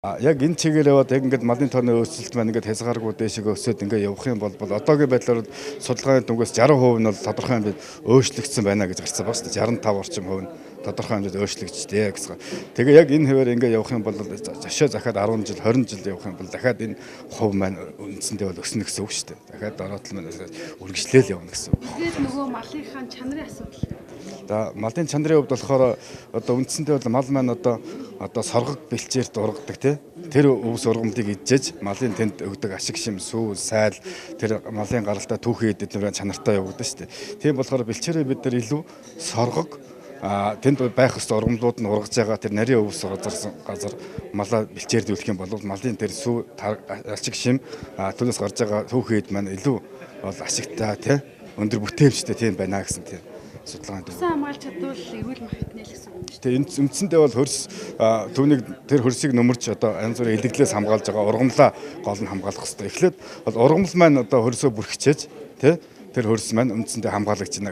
Яг энэ чигээр яваад яг ингээд малын тооны өөрчлөлт маань ингээд хязгааргүй дээшээ өсөд ингээд явах юм бол одоогийн байдлаар судалгааны дүнгээс 60% нь бол тодорхой хэмжээнд өөрчлөгдсөн байна гэж гарсан байна шүү дээ. 65 орчим хувь нь тодорхой хэмжээнд өөрчлөгдчихтэй гэсэн. Тэгээ яг энэ хэвээр ингээд явах юм бол зашаа захаад 10 жил 20 жил явах юм бол дахиад энэ хувь маань үндсэндээ бол өснө гэсэн үг шүү дээ. Дахиад дороотлол маань үргэлжлээл явна гэсэн үг. Тэгээд нөгөө малынхаа чанарын асуудал. Малын чанарын хувьд болохоор одоо үндсэндээ бол мал маань одоо соргог бэлчээрт ургадаг тэр өвс ургамлыг идчихэж малын тэнд өгдөг ашиг шим сүү сайл тэр малын гаралтай түүхий эдэд чанартай явагдана шүү дээ. Тийм болохоор бэлчээрээ бид нар илүү соргог тэнд байх ёстой ургамлууд нь ургаж байгаа тэр нарийн өвс газар малаа бэлчээрдүүлэх юм бол малын тэр сүү ашиг шим түүнээс гарч байгаа түүхий эд маань илүү бол ашигтай өндөр бүтээмжтэй тийм байна гэсэн тийм судалгаанд. Хамгаалж чадвал эрүүл мах эднэ л гэсэн үг. Тэгээ үндсэндээ бол хөрс түүнийг тэр хөрсийг нөмөрч одоо янз бүрийн илэгдлээс хамгаалж байгаа ургамлаа гол нь хамгаалах хэрэгтэй. Эхлээд бол ургамал маань одоо хөрсөө бүрхчээж тэр хөрс маань үндсэндээ хамгаалагдаж байна.